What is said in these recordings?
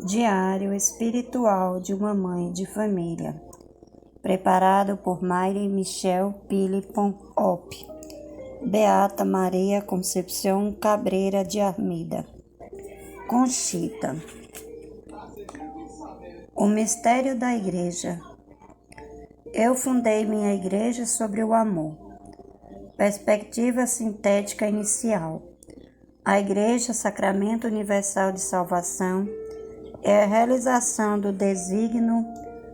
Diário espiritual de uma mãe de família, preparado por Mayra Michel Philippon Op, Beata Maria Concepção Cabreira de Armida. Conchita. O mistério da Igreja. Eu fundei minha igreja sobre o amor. Perspectiva sintética inicial. A Igreja, sacramento universal de salvação, é a realização do desígnio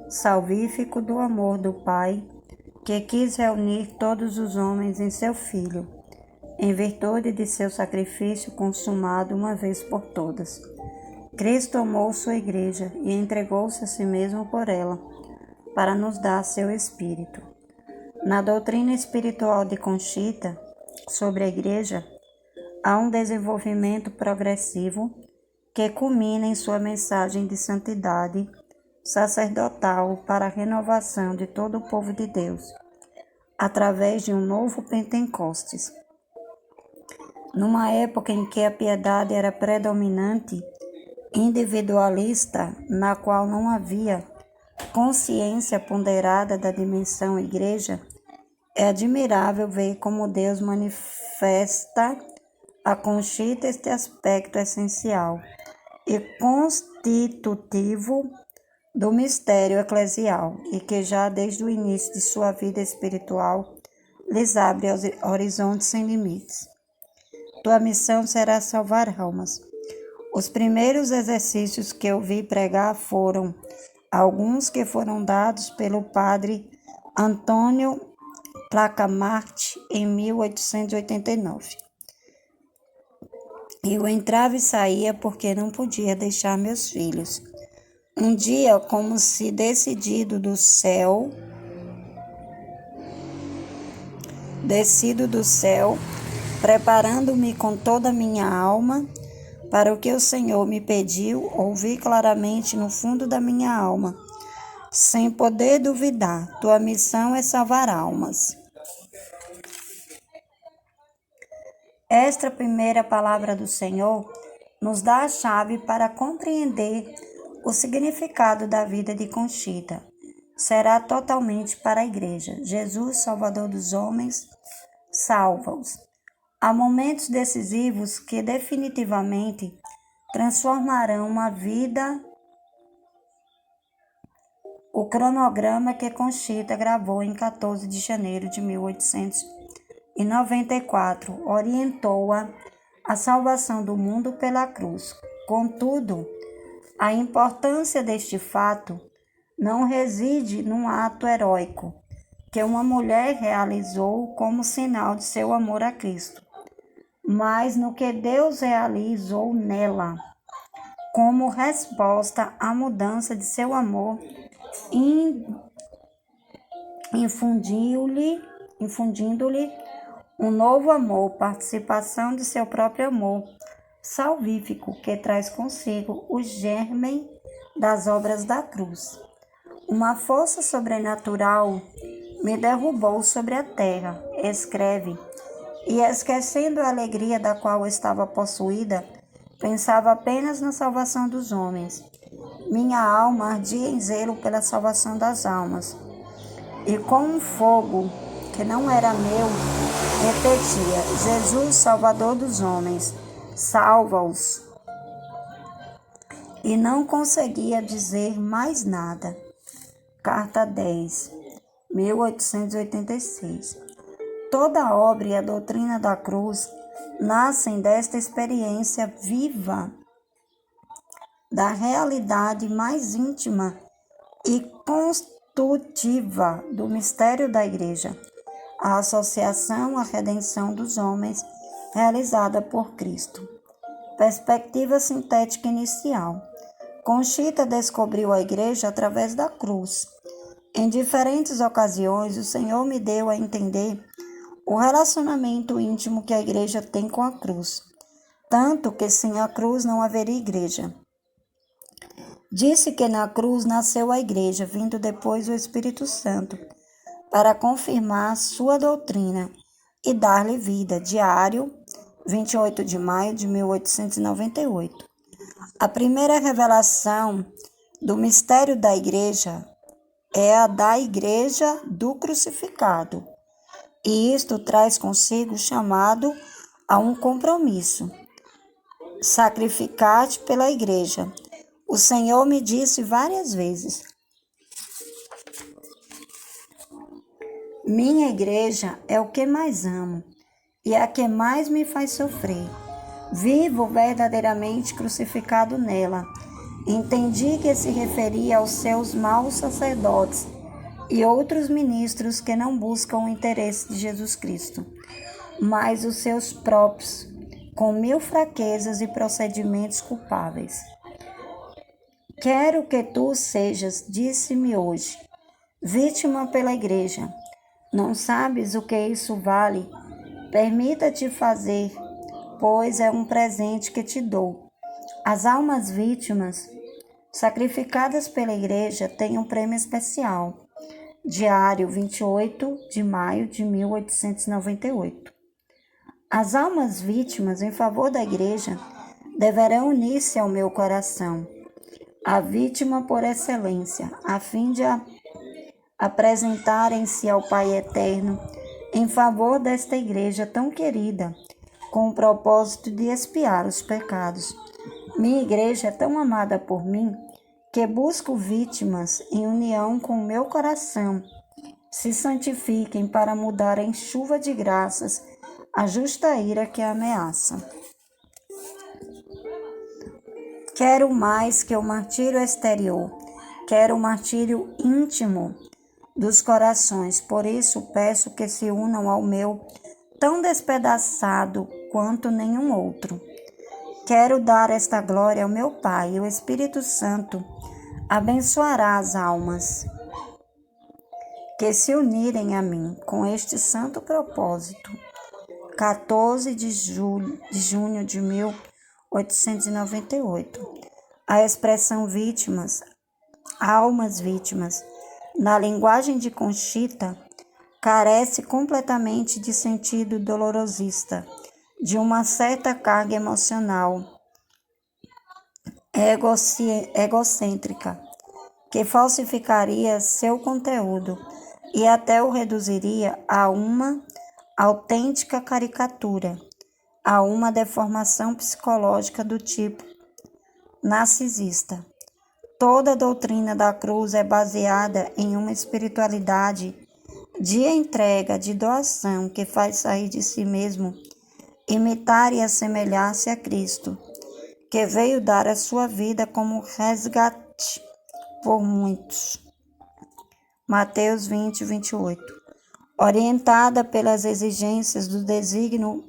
salvífico do amor do Pai, que quis reunir todos os homens em seu Filho, em virtude de seu sacrifício consumado uma vez por todas. Cristo amou sua Igreja e entregou-se a si mesmo por ela, para nos dar seu Espírito. Na doutrina espiritual de Conchita, sobre a Igreja, há um desenvolvimento progressivo que culmina em sua mensagem de santidade sacerdotal para a renovação de todo o povo de Deus, através de um novo Pentecostes. Numa época em que a piedade era predominante, individualista, na qual não havia consciência ponderada da dimensão igreja, é admirável ver como Deus manifesta a Conchita este aspecto essencial e constitutivo do mistério eclesial, e que já desde o início de sua vida espiritual lhes abre horizontes sem limites. Tua missão será salvar almas. Os primeiros exercícios que eu vi pregar foram alguns que foram dados pelo padre Antônio Placamarte em 1889. Eu entrava e saía porque não podia deixar meus filhos. Um dia, como se descido do céu, preparando-me com toda a minha alma para o que o Senhor me pediu, ouvi claramente no fundo da minha alma, sem poder duvidar: tua missão é salvar almas. Esta primeira palavra do Senhor nos dá a chave para compreender o significado da vida de Conchita. Será totalmente para a Igreja. Jesus, Salvador dos homens, salva-os. Há momentos decisivos que definitivamente transformarão uma vida. O cronograma que Conchita gravou em 14 de janeiro de 1894 orientou-a à salvação do mundo pela cruz. Contudo, a importância deste fato não reside num ato heróico que uma mulher realizou como sinal de seu amor a Cristo, mas no que Deus realizou nela, como resposta à mudança de seu amor, infundindo-lhe um novo amor, participação de seu próprio amor salvífico, que traz consigo o germen das obras da cruz. Uma força sobrenatural me derrubou sobre a terra, escreve, e esquecendo a alegria da qual estava possuída, pensava apenas na salvação dos homens. Minha alma ardia em zelo pela salvação das almas, e com um fogo que não era meu, repetia: Jesus, Salvador dos homens, salva-os. E não conseguia dizer mais nada. Carta 10, 1886. Toda a obra e a doutrina da cruz nascem desta experiência viva da realidade mais íntima e constitutiva do mistério da Igreja, a associação à redenção dos homens realizada por Cristo. Perspectiva sintética inicial. Conchita descobriu a Igreja através da cruz. Em diferentes ocasiões, o Senhor me deu a entender o relacionamento íntimo que a Igreja tem com a cruz, tanto que sem a cruz não haveria Igreja. Disse que na cruz nasceu a Igreja, vindo depois o Espírito Santo, para confirmar sua doutrina e dar-lhe vida. Diário, 28 de maio de 1898. A primeira revelação do mistério da Igreja é a da Igreja do Crucificado, e isto traz consigo o chamado a um compromisso. Sacrificar-te pela Igreja. O Senhor me disse várias vezes: minha Igreja é o que mais amo e a que mais me faz sofrer. Vivo verdadeiramente crucificado nela. Entendi que se referia aos seus maus sacerdotes e outros ministros que não buscam o interesse de Jesus Cristo, mas os seus próprios, com mil fraquezas e procedimentos culpáveis. Quero que tu sejas, disse-me hoje, vítima pela Igreja. Não sabes o que isso vale? Permita-te fazer, pois é um presente que te dou. As almas vítimas sacrificadas pela Igreja têm um prêmio especial. Diário 28 de maio de 1898. As almas vítimas em favor da Igreja deverão unir-se ao meu coração, a vítima por excelência, a fim de apresentarem-se ao Pai Eterno em favor desta Igreja tão querida, com o propósito de expiar os pecados. Minha Igreja é tão amada por mim que busco vítimas em união com o meu coração. Se santifiquem para mudar em chuva de graças a justa ira que a ameaça. Quero mais que o martírio exterior, quero o martírio íntimo dos corações. Por isso peço que se unam ao meu, tão despedaçado quanto nenhum outro. Quero dar esta glória ao meu Pai, e o Espírito Santo abençoará as almas que se unirem a mim com este santo propósito. 14 de junho de 1898. A expressão vítimas, almas vítimas, na linguagem de Conchita, carece completamente de sentido dolorosista, de uma certa carga emocional egocêntrica, que falsificaria seu conteúdo e até o reduziria a uma autêntica caricatura, a uma deformação psicológica do tipo narcisista. Toda a doutrina da cruz é baseada em uma espiritualidade de entrega, de doação, que faz sair de si mesmo, imitar e assemelhar-se a Cristo, que veio dar a sua vida como resgate por muitos. Mateus 20, 28. Orientada pelas exigências do desígnio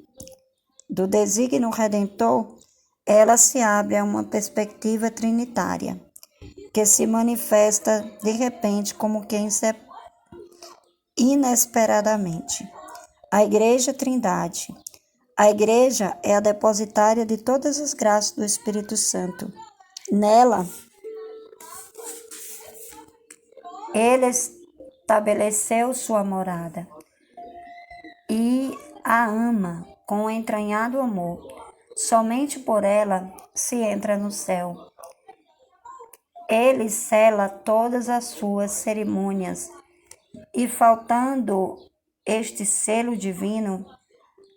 redentor, ela se abre a uma perspectiva trinitária, que se manifesta de repente como que inesperadamente. A Igreja Trindade. A Igreja é a depositária de todas as graças do Espírito Santo. Nela, Ele estabeleceu sua morada e a ama com entranhado amor. Somente por ela se entra no céu. Ele sela todas as suas cerimônias e, faltando este selo divino,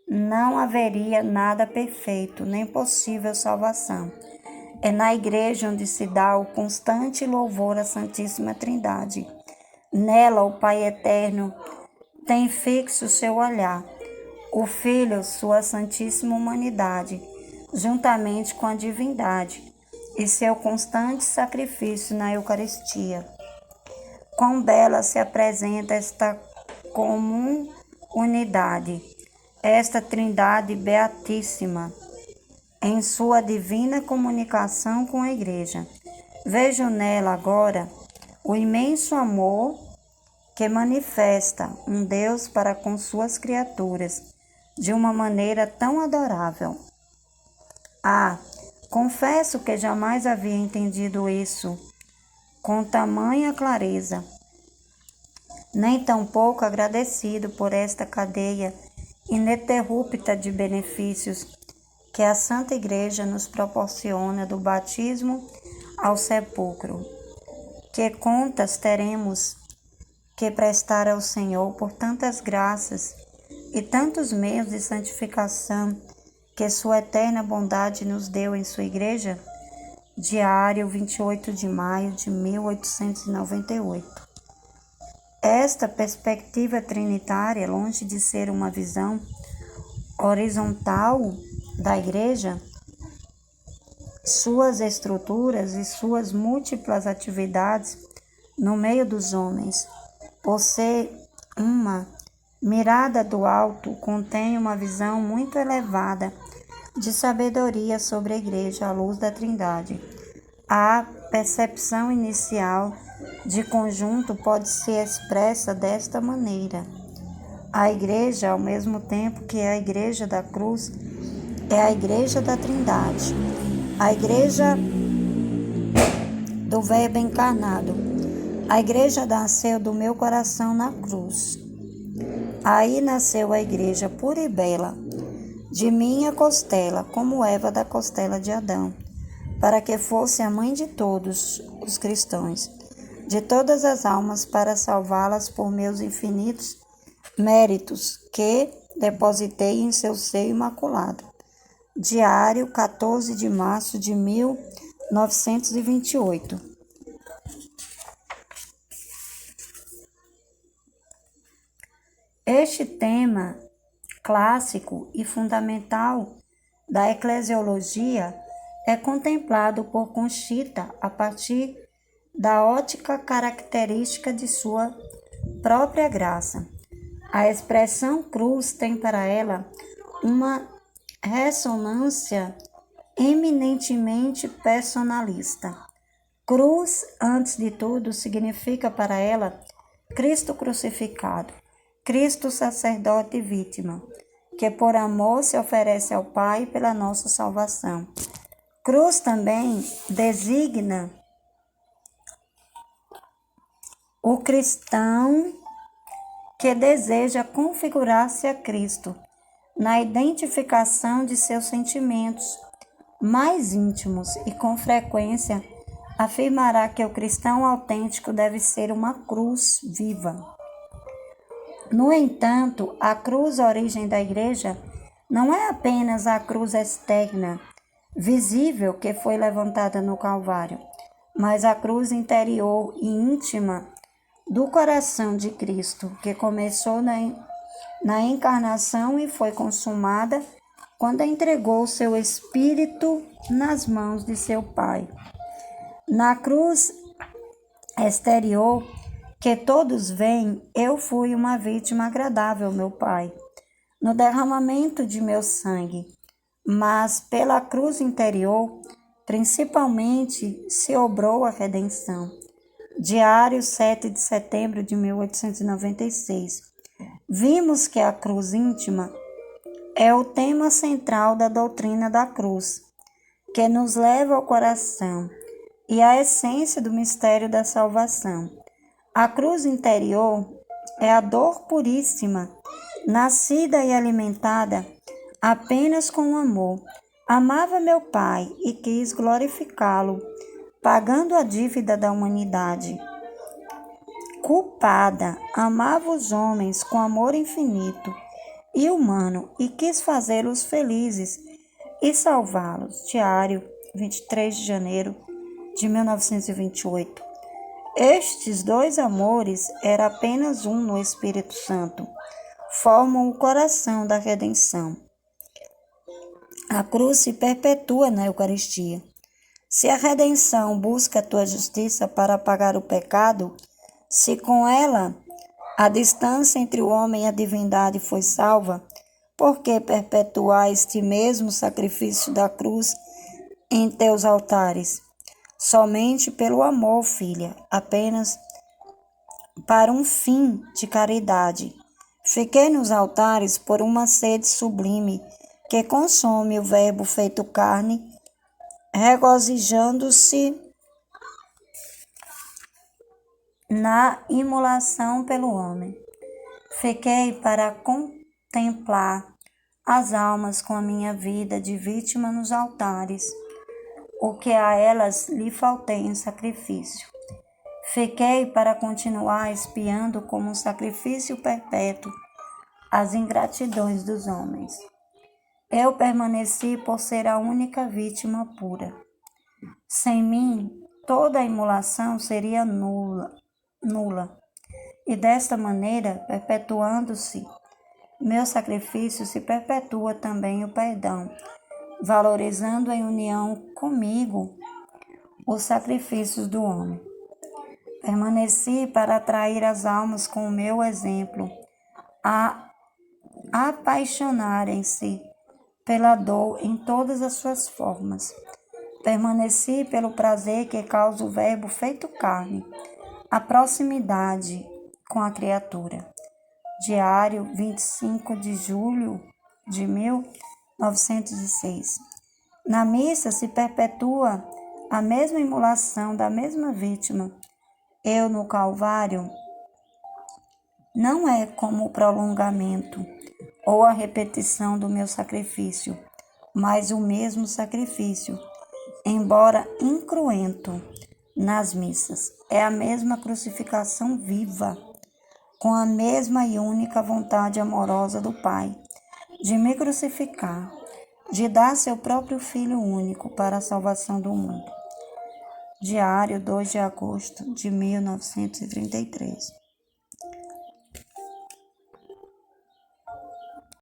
não haveria nada perfeito, nem possível salvação. É na Igreja onde se dá o constante louvor à Santíssima Trindade. Nela, o Pai Eterno tem fixo seu olhar, o Filho, sua Santíssima Humanidade, juntamente com a divindade, e seu constante sacrifício na Eucaristia. Quão bela se apresenta esta comum unidade, esta Trindade Beatíssima, em sua divina comunicação com a Igreja. Vejo nela agora o imenso amor que manifesta um Deus para com suas criaturas de uma maneira tão adorável. Confesso que jamais havia entendido isso com tamanha clareza, nem tampouco agradecido por esta cadeia ininterrupta de benefícios que a Santa Igreja nos proporciona do batismo ao sepulcro. Que contas teremos que prestar ao Senhor por tantas graças e tantos meios de santificação que sua eterna bondade nos deu em sua Igreja? Diário, 28 de maio de 1898. Esta perspectiva trinitária, longe de ser uma visão horizontal da Igreja, suas estruturas e suas múltiplas atividades no meio dos homens, por ser uma mirada do alto, contém uma visão muito elevada de sabedoria sobre a Igreja à luz da Trindade. A percepção inicial de conjunto pode ser expressa desta maneira: a Igreja, ao mesmo tempo que é a Igreja da Cruz, é a Igreja da Trindade, a Igreja do Verbo encarnado. A Igreja nasceu do meu coração na cruz. Aí nasceu a Igreja pura e bela, de minha costela, como Eva da costela de Adão, para que fosse a mãe de todos os cristãos, de todas as almas, para salvá-las por meus infinitos méritos que depositei em seu seio imaculado. Diário, 14 de março de 1928. Este tema clássico e fundamental da eclesiologia é contemplado por Conchita a partir da ótica característica de sua própria graça. A expressão cruz tem para ela uma ressonância eminentemente personalista. Cruz, antes de tudo, significa para ela Cristo crucificado, Cristo sacerdote e vítima, que por amor se oferece ao Pai pela nossa salvação. Cruz também designa o cristão que deseja configurar-se a Cristo na identificação de seus sentimentos mais íntimos e, com frequência, afirmará que o cristão autêntico deve ser uma cruz viva. No entanto, a cruz, origem da Igreja, não é apenas a cruz externa, visível, que foi levantada no Calvário, mas a cruz interior e íntima do coração de Cristo, que começou na encarnação e foi consumada quando entregou seu Espírito nas mãos de seu Pai. Na cruz exterior, que todos veem, eu fui uma vítima agradável, meu Pai, no derramamento de meu sangue, mas pela cruz interior, principalmente, se obrou a redenção. Diário, 7 de setembro de 1896. Vimos que a cruz íntima é o tema central da doutrina da cruz, que nos leva ao coração e à essência do mistério da salvação. A cruz interior é a dor puríssima, nascida e alimentada apenas com o amor. Amava meu Pai e quis glorificá-lo, pagando a dívida da humanidade. Culpada, amava os homens com amor infinito e humano e quis fazê-los felizes e salvá-los. Diário, 23 de janeiro de 1928. Estes dois amores eram apenas um no Espírito Santo, formam o coração da redenção. A cruz se perpetua na Eucaristia. Se a redenção busca a tua justiça para apagar o pecado, se com ela a distância entre o homem e a divindade foi salva, por que perpetuar este mesmo sacrifício da cruz em teus altares? Somente pelo amor, filha, apenas para um fim de caridade. Fiquei nos altares por uma sede sublime que consome o Verbo feito carne, regozijando-se na imolação pelo homem. Fiquei para contemplar as almas com a minha vida de vítima nos altares, o que a elas lhe faltei em sacrifício. Fiquei para continuar espiando como um sacrifício perpétuo as ingratidões dos homens. Eu permaneci por ser a única vítima pura. Sem mim, toda a imolação seria nula. E desta maneira, perpetuando-se meu sacrifício, se perpetua também o perdão, valorizando em união comigo os sacrifícios do homem. Permaneci para atrair as almas com o meu exemplo, a apaixonarem-se pela dor em todas as suas formas. Permaneci pelo prazer que causa o Verbo feito carne, a proximidade com a criatura. Diário, 25 de julho de 1906. Na missa se perpetua a mesma imolação da mesma vítima. Eu no Calvário não é como o prolongamento ou a repetição do meu sacrifício, mas o mesmo sacrifício, embora incruento nas missas. É a mesma crucificação viva, com a mesma e única vontade amorosa do Pai, de me crucificar, de dar seu próprio Filho único para a salvação do mundo. Diário, 2 de agosto de 1933.